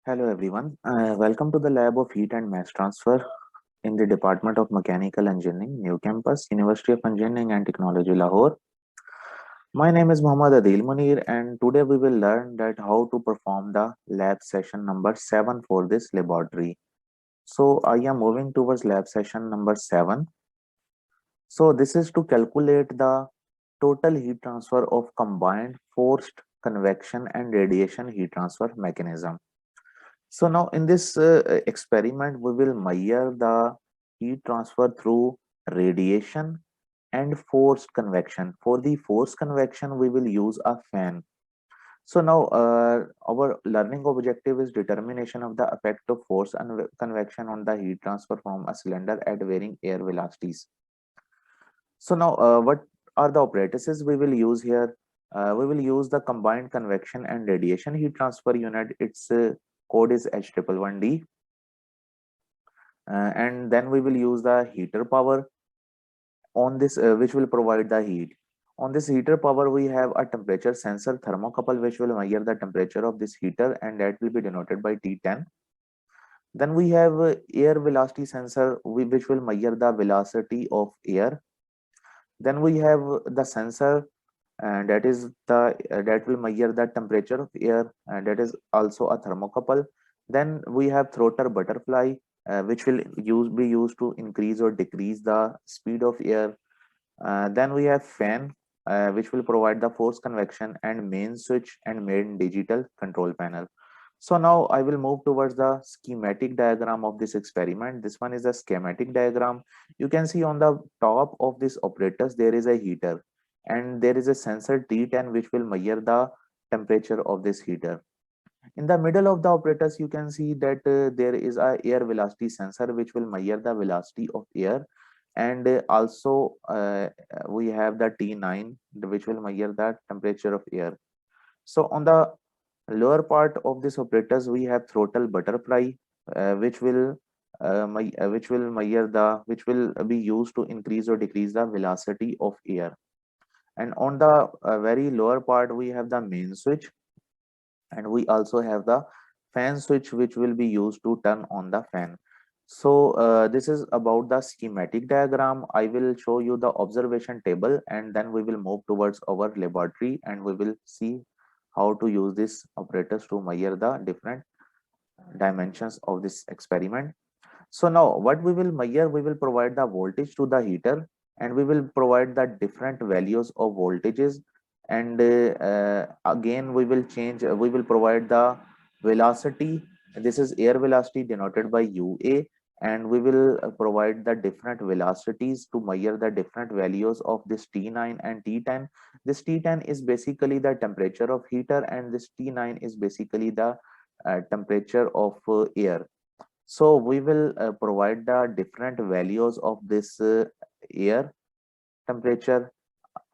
Hello everyone. Welcome to the lab of heat and mass transfer in the Department of Mechanical Engineering, New Campus, University of Engineering and Technology, Lahore. My name is Muhammad Adil Munir, and today we will learn that how to perform the lab session number 7 for this laboratory. So I am moving towards lab session number 7. So this is to calculate the total heat transfer of combined forced convection and radiation heat transfer mechanism. So now in this experiment, we will measure the heat transfer through radiation and forced convection. For the forced convection, we will use a fan. So now our learning objective is determination of the effect of force and convection on the heat transfer from a cylinder at varying air velocities. So now what are the apparatuses we will use here? We will use the combined convection and radiation heat transfer unit. Its code is H111D. And then we will use the heater power on this which will provide the heat. On this heater power we have a temperature sensor thermocouple which will measure the temperature of this heater, and that will be denoted by T10. Then we have air velocity sensor which will measure the velocity of air. Then we have the sensor and that will measure the temperature of air, and that is also a thermocouple. Then we have throtter butterfly which will be used to increase or decrease the speed of air. Then we have fan which will provide the force convection, and main switch and main digital control panel. So now I will move towards the schematic diagram of this experiment. This one is a schematic diagram. You can see on the top of this apparatus there is a heater, and there is a sensor T10 which will measure the temperature of this heater. In the middle of the apparatus you can see that there is a air velocity sensor which will measure the velocity of air, and also we have the T9 which will measure the temperature of air. So on the lower part of this apparatus we have throttle butterfly which will which will be used to increase or decrease the velocity of air. And on the very lower part we have the main switch, and we also have the fan switch which will be used to turn on the fan. So this is about the schematic diagram. I will show you the observation table, and then we will move towards our laboratory and we will see how to use this apparatus to measure the different dimensions of this experiment. So now what we will measure, we will provide the voltage to the heater, and we will provide the different values of voltages. And again we will change, we will provide the velocity. This is air velocity denoted by UA, and we will provide the different velocities to measure the different values of this T9 and T10. This T10 is basically the temperature of heater, and this T9 is basically the temperature of air. So we will provide the different values of this air temperature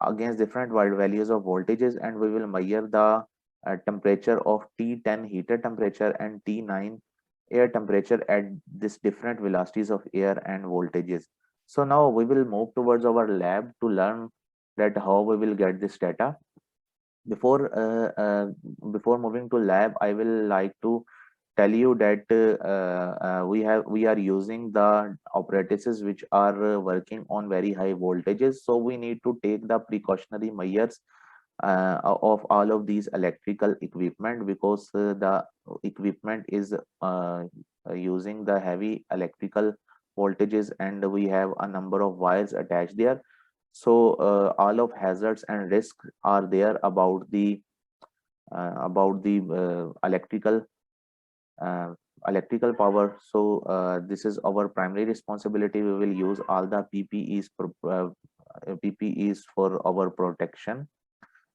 against different values of voltages, and we will measure the temperature of T10 heater temperature and T9 air temperature at this different velocities of air and voltages. So now we will move towards our lab to learn that how we will get this data. Before before moving to lab, I will like to tell you that we are using the apparatuses which are working on very high voltages, so we need to take the precautionary measures of all of these electrical equipment, because the equipment is using the heavy electrical voltages, and we have a number of wires attached there. So all of hazards and risks are there about the electrical uh, electrical power. So this is our primary responsibility. We will use all the PPEs for our protection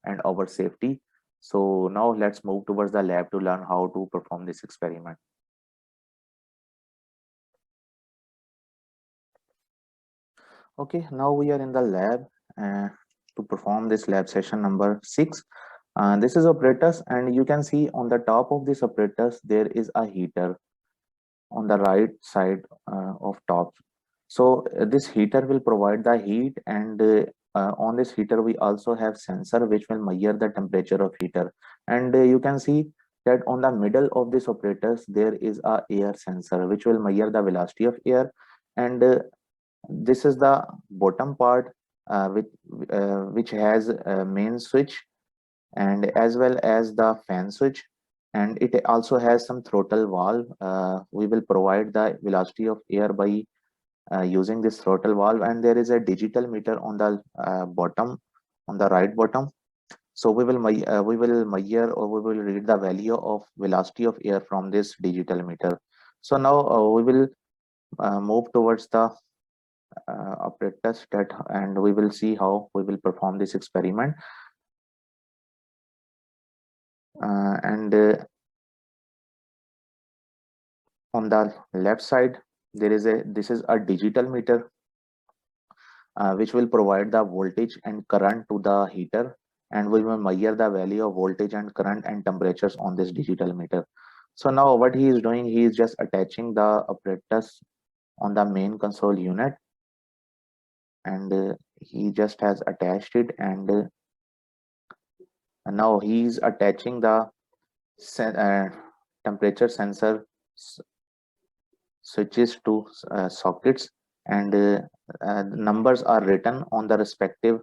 and our safety. So now let's move towards the lab to learn how to perform this experiment. Okay, now we are in the lab to perform this lab session number 6. This is apparatus, and you can see on the top of this apparatus there is a heater on the right side of top. So this heater will provide the heat, and on this heater we also have sensor which will measure the temperature of heater. And you can see that on the middle of this operators there is a air sensor which will measure the velocity of air, and this is the bottom part which has a main switch and as well as the fan switch, and it also has some throttle valve. We will provide the velocity of air by using this throttle valve, and there is a digital meter on the bottom, on the right bottom. So we will measure or we will read the value of velocity of air from this digital meter. So now we will move towards the apparatus that, and we will see how we will perform this experiment. And on the left side there is this is a digital meter which will provide the voltage and current to the heater, and we will measure the value of voltage and current and temperatures on this digital meter. So now what he is doing, he is just attaching the apparatus on the main console unit, and he just has attached it, and now he is attaching the temperature sensor switches to sockets, and numbers are written on the respective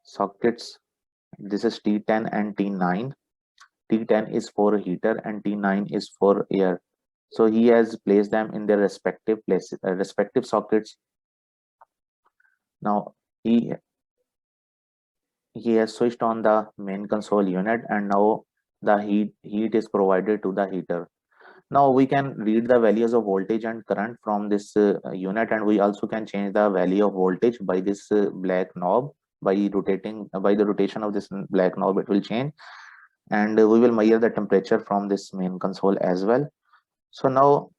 sockets. This is T10 and T9. T10 is for heater and T9 is for air. So he has placed them in their respective places, respective sockets. Now he has switched on the main console unit, and now the heat is provided to the heater. Now we can read the values of voltage and current from this unit, and we also can change the value of voltage by this black knob. By rotating, by the rotation of this black knob, it will change, and we will measure the temperature from this main console as well. So now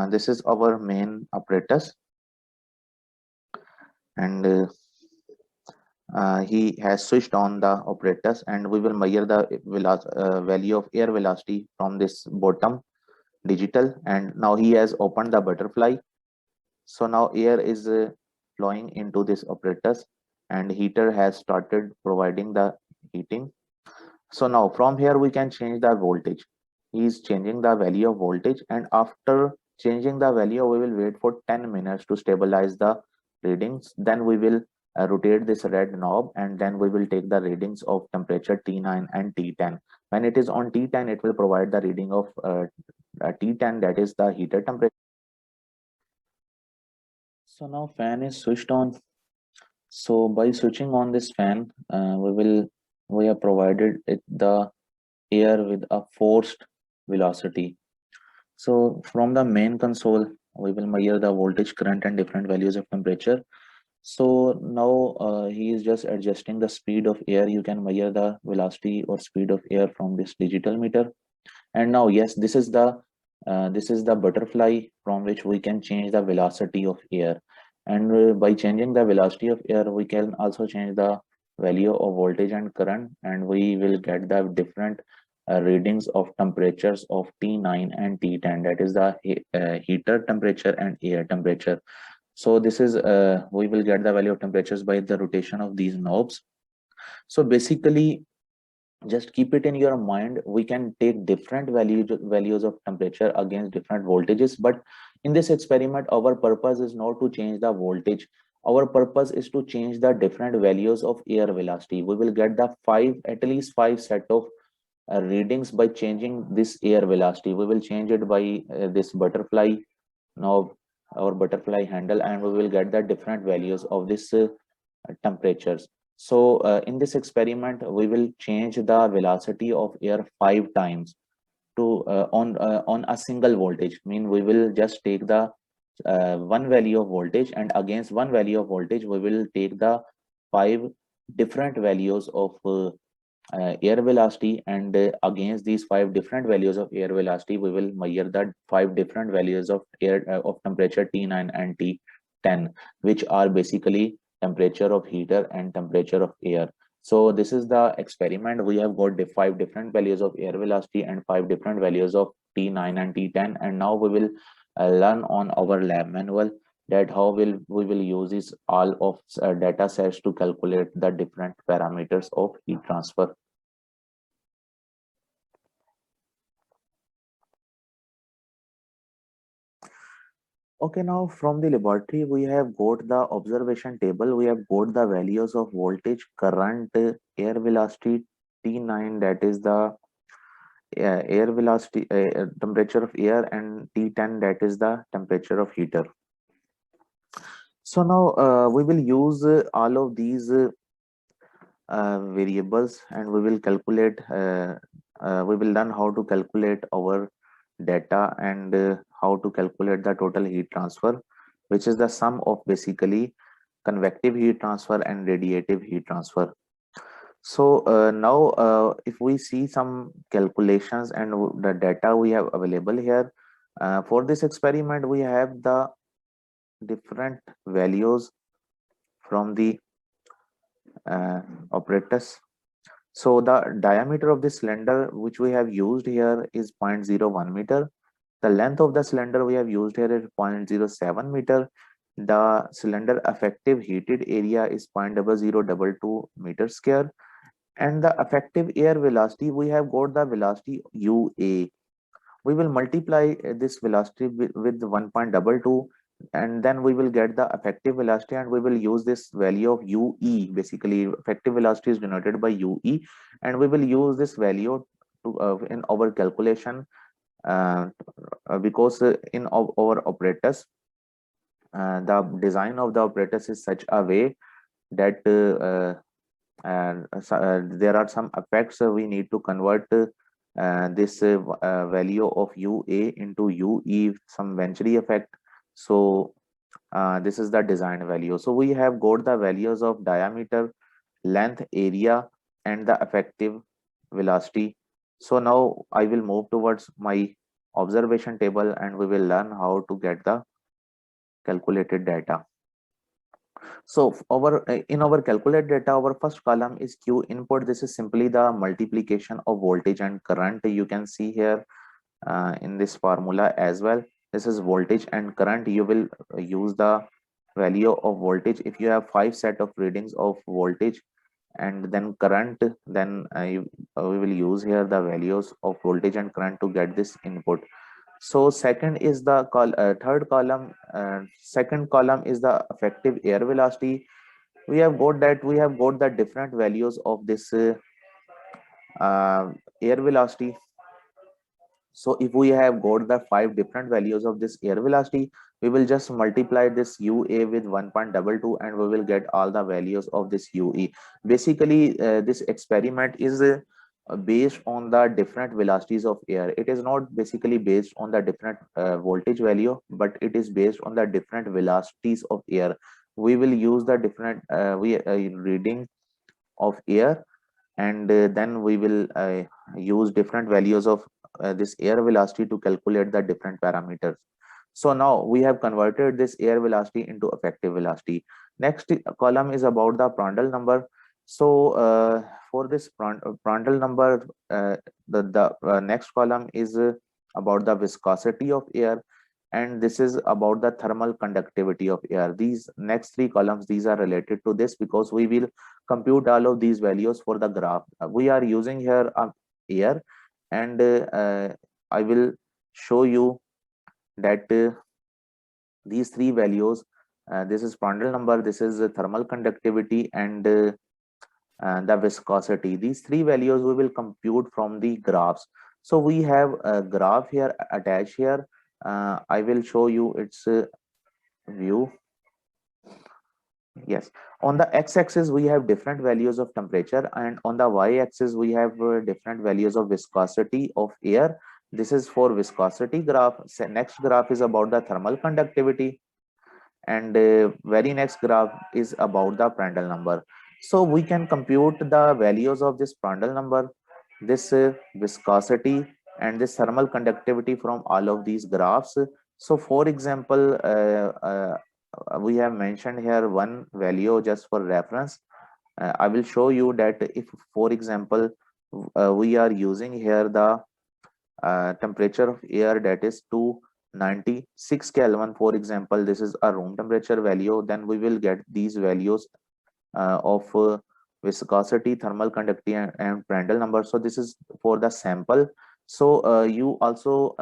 this is our main apparatus, and he has switched on the apparatus, and we will measure the value of air velocity from this bottom digital, and now he has opened the butterfly. So now air is flowing into this apparatus, and heater has started providing the heating. So now from here we can change the voltage. He is changing the value of voltage, and after changing the value we will wait for 10 minutes to stabilize the readings. Then we will rotate this red knob, and then we will take the readings of temperature T9 and T10. When it is on T10, it will provide the reading of T10, that is the heater temperature. So now fan is switched on. So by switching on this fan, we have provided it the air with a forced velocity. So from the main console, we will measure the voltage, current, and different values of temperature. So now he is just adjusting the speed of air. You can measure the velocity or speed of air from this digital meter. And now, yes, this is the butterfly from which we can change the velocity of air. And by changing the velocity of air, we can also change the value of voltage and current, and we will get the different readings of temperatures of T9 and T10. That is the heater temperature and air temperature. So this is we will get the value of temperatures by the rotation of these knobs. So basically, just keep it in your mind, we can take different values of temperature against different voltages, but in this experiment our purpose is not to change the voltage. Our purpose is to change the different values of air velocity. We will get the at least five set of readings by changing this air velocity. We will change it by this butterfly knob or butterfly handle, and we will get the different values of this temperatures. So in this experiment, we will change the velocity of air 5 times to on a single voltage. Mean we will just take the one value of voltage, and against one value of voltage, we will take the 5 different values of air velocity, and against these 5 different values of air velocity, we will measure the 5 different values of air of temperature T9 and T10, which are basically temperature of heater and temperature of air. So this is the experiment. We have got the 5 different values of air velocity and 5 different values of T9 and T10, and now we will learn on our lab manual that how we will use this all of data sets to calculate the different parameters of heat transfer. Okay, now from the laboratory, we have got the observation table. We have got the values of voltage, current, air velocity, T9, that is the air velocity, temperature of air, and T10, that is the temperature of heater. So now we will use all of these variables, and we will calculate, we will learn how to calculate our data, and how to calculate the total heat transfer, which is the sum of basically convective heat transfer and radiative heat transfer. So now if we see some calculations and the data we have available here, for this experiment we have the different values from the apparatus. So the diameter of the cylinder which we have used here is 0.01 meter. The length of the cylinder we have used here is 0.07 meter. The cylinder effective heated area is 0.0022 meter square. And the effective air velocity, we have got the velocity UA. We will multiply this velocity with 1.22, and then we will get the effective velocity, and we will use this value of UE. Basically, effective velocity is denoted by UE, and we will use this value to in our calculation, because in our apparatus, the design of the apparatus is such a way that there are some effects we need to convert this value of UA into UE, some Venturi effect. So this is the design value. So we have got the values of diameter, length, area, and the effective velocity. So now I will move towards my observation table, and we will learn how to get the calculated data. So our in our calculate data, our first column is Q input. This is simply the multiplication of voltage and current. You can see here in this formula as well. This is voltage and current. You will use the value of voltage if you have 5 set of readings of voltage, and then current, then we will use here the values of voltage and current to get this input. So second is the third column, second column is the effective air velocity. We have got that, we have got the different values of this air velocity. So if we have got the 5 different values of this air velocity, we will just multiply this UA with 1.22, and we will get all the values of this UE. Basically, this experiment is based on the different velocities of air. It is not basically based on the different voltage value, but it is based on the different velocities of air. We will use the different reading of air, and then we will use different values of this air velocity to calculate the different parameters. So now we have converted this air velocity into effective velocity. Next column is about the Prandtl number. So for this Prandtl number, the next column is about the viscosity of air, and this is about the thermal conductivity of air. These next 3 columns, these are related to this, because we will compute all of these values for the graph. We are using here air, and I will show you that these 3 values, this is Prandtl number, this is thermal conductivity, and the viscosity. These 3 values we will compute from the graphs. So we have a graph here attached here. I will show you its view. Yes, on the x-axis we have different values of temperature, and on the y-axis we have different values of viscosity of air. This is for viscosity graph. Next graph is about the thermal conductivity, and very next graph is about the Prandtl number. So we can compute the values of this Prandtl number, this viscosity, and this thermal conductivity from all of these graphs. So for example, we have mentioned here one value just for reference. I will show you that if, for example, we are using here the temperature of air, that is 296 Kelvin, for example, this is a room temperature value, then we will get these values of viscosity, thermal conductivity, and Prandtl number. So this is for the sample. So you also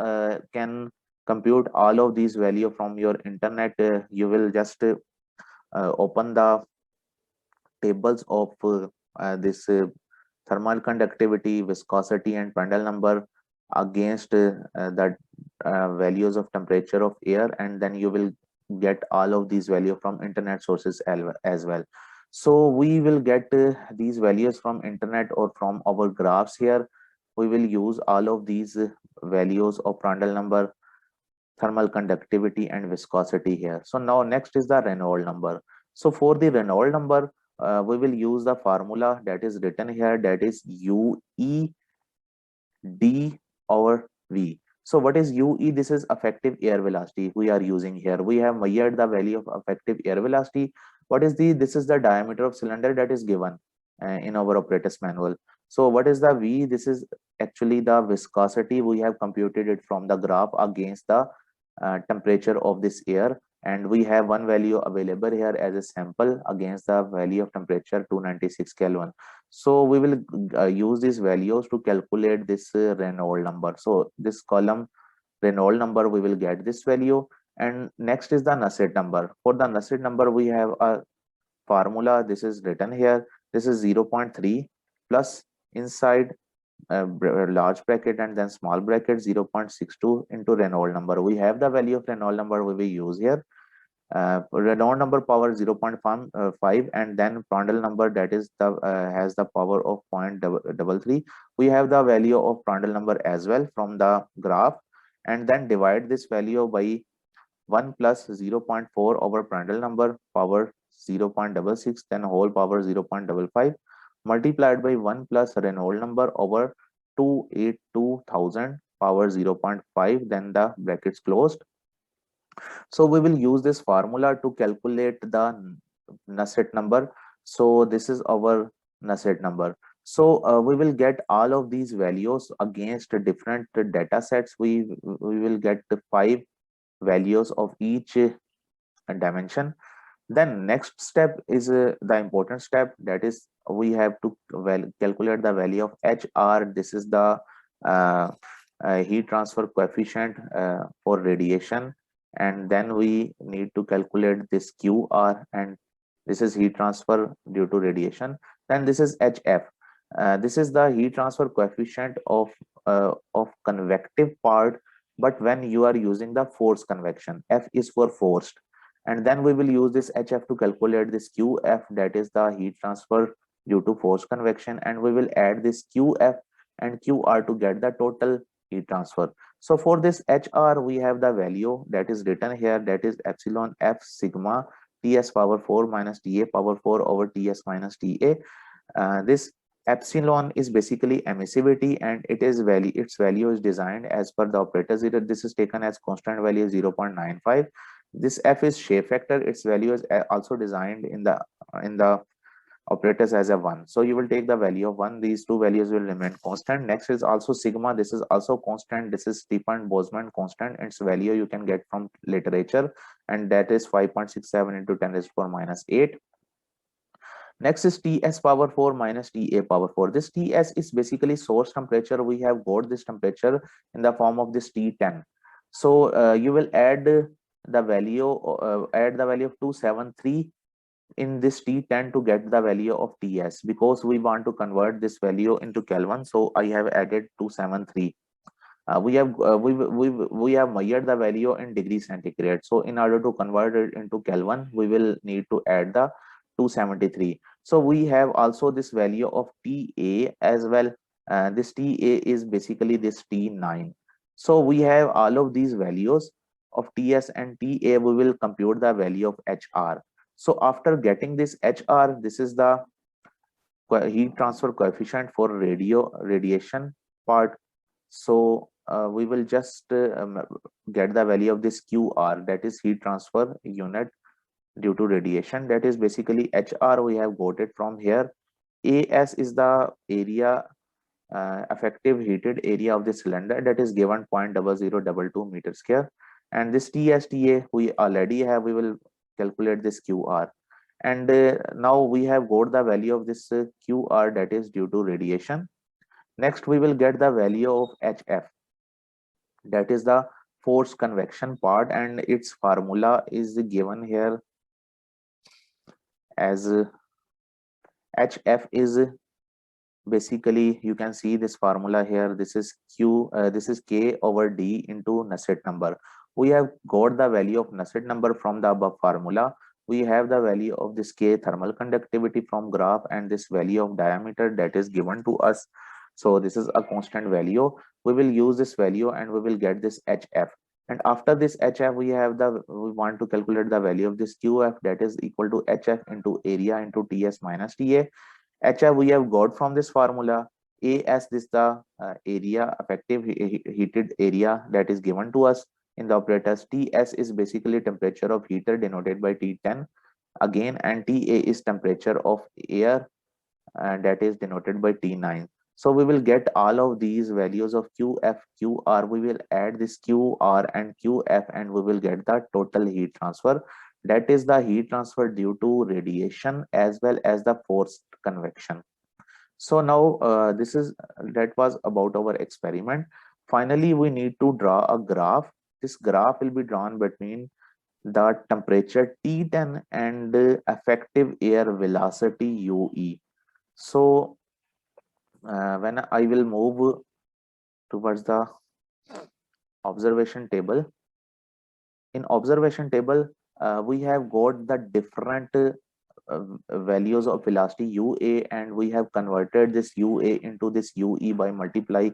can compute all of these value from your internet, you will just open the tables of this thermal conductivity, viscosity, and Prandtl number against the values of temperature of air, and then you will get all of these value from internet sources as well. So we will get these values from internet or from our graphs here. We will use all of these values of Prandtl number, thermal conductivity, and viscosity here. So now next is the Reynolds number. So for the Reynolds number, we will use the formula that is written here, that is UE d over v. So what is UE? This is effective air velocity we are using here. We have measured the value of effective air velocity. What is the, this is the diameter of cylinder that is given in our operator's manual. So what is the V? This is actually the viscosity. We have computed it from the graph against the temperature of this air, and we have one value available here as a sample against the value of temperature 296 Kelvin. So we will use these values to calculate this Reynolds number. So this column Reynolds number, we will get this value. And next is the Nusselt number. For the Nusselt number, we have a formula. This is written here. This is 0.3 plus inside large bracket and then small bracket 0.62 into Reynolds number. We have the value of Reynolds number we will use here. Reynolds number power 0.5 and then Prandtl number, that is the has the power of 0.33. We have the value of Prandtl number as well from the graph, and then divide this value by 1 plus 0.4 over Prandtl number power 0.66, then whole power 0.55, multiplied by 1 plus Reynolds number over 282,000 power 0.5, then the brackets closed. So we will use this formula to calculate the Nusselt number. So this is our Nusselt number. So we will get all of these values against different data sets. We will get the 5 values of each dimension. Then next step is the important step, that is we have to calculate the value of HR. This is the heat transfer coefficient for radiation, and then we need to calculate this QR, and this is heat transfer due to radiation. Then this is HF. This is the heat transfer coefficient of convective part, but when you are using the forced convection, F is for forced. And then we will use this HF to calculate this QF, that is the heat transfer due to forced convection, and we will add this QF and QR to get the total heat transfer. So for this HR, we have the value that is written here, that is epsilon F sigma Ts power 4 minus Ta power 4 over Ts minus Ta. This epsilon is basically emissivity, and its value is designed as per the operator's error. This is taken as constant value 0.95. This F is shape factor. Its value is also designed in the operators as a 1. So you will take the value of 1. These two values will remain constant. Next is also sigma. This is also constant. This is Stefan-Boschmann constant. Its value you can get from literature, and that is 5.67 into 10 raised to power minus 8. Next is Ts power 4 minus Ta power 4. This Ts is basically source temperature. We have got this temperature in the form of this T10. So you will add the value of 273 in this T10 to get the value of Ts, because we want to convert this value into Kelvin. So I have added 273. We have measured the value in degrees centigrade. So in order to convert it into Kelvin, we will need to add the 273. So we have also this value of Ta as well. This Ta is basically this T9. So we have all of these values of Ts and Ta. We will compute the value of HR. So after getting this HR, this is the heat transfer coefficient for radiation part. So we will just get the value of this QR, that is heat transfer unit due to radiation, that is basically HR. We have got it from here. AS is the area, effective heated area of the cylinder, that is given 0.0022 meter square. And this TSTA we already have. We will calculate this QR, and now we have got the value of this QR, that is due to radiation. Next we will get the value of HF, that is the force convection part, and its formula is given here as HF is basically, you can see this formula here. This is this is K over D into Nusselt number. We have got the value of Nusselt number from the above formula. We have the value of this K thermal conductivity from graph, and this value of diameter that is given to us. So this is a constant value. We will use this value and we will get this HF. And after this HF, we want to calculate the value of this QF, that is equal to HF into area into TS minus TA. HF we have got from this formula. AS is the area, effective heated area, that is given to us in the operators. TS is basically temperature of heater denoted by T10 again, and TA is temperature of air, that is denoted by T9. So we will get all of these values of QF, QR. We will add this QR and QF and we will get the total heat transfer. That is the heat transfer due to radiation as well as the forced convection. So now that was about our experiment. Finally, we need to draw a graph. This graph will be drawn between the temperature T10 and effective air velocity UE. So when I will move towards the observation table, in observation table, we have got the different values of velocity UA, and we have converted this UA into this UE by multiply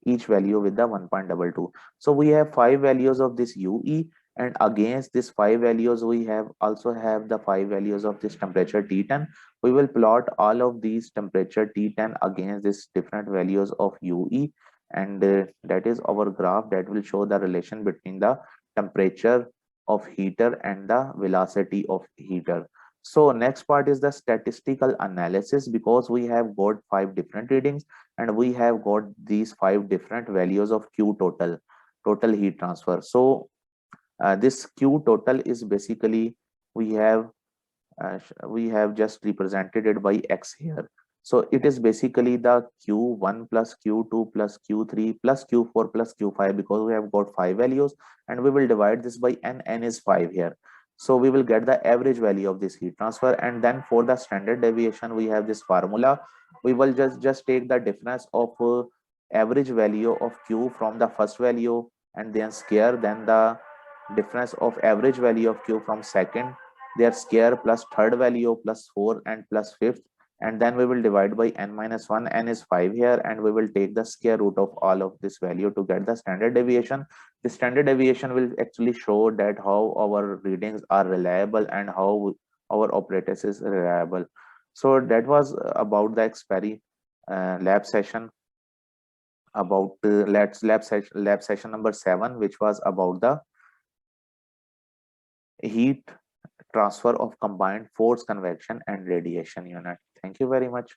each value with the 1.22. So we have 5 values of this UE, and against this 5 values we have also have the 5 values of this temperature T10. We will plot all of these temperature T10 against this different values of UE, and that is our graph that will show the relation between the temperature of heater and the velocity of heater. So next part is the statistical analysis, because we have got 5 different readings and we have got these 5 different values of Q total heat transfer. So this Q total is basically we have just represented it by X here. So it is basically the Q1 plus Q2 plus Q3 plus Q4 plus Q5, because we have got 5 values, and we will divide this by N is 5 here. So we will get the average value of this heat transfer, and then for the standard deviation we have this formula. We will just take the difference of average value of Q from the first value and then square, then the difference of average value of Q from second, their square, plus third value plus 4 and plus fifth, and then we will divide by N minus 1. N is 5 here, and we will take the square root of all of this value to get the standard deviation. The standard deviation will actually show that how our readings are reliable and how our apparatus is reliable. So that was about the lab session, about lab session number 7, which was about the heat transfer of combined force convection and radiation unit. Thank you very much.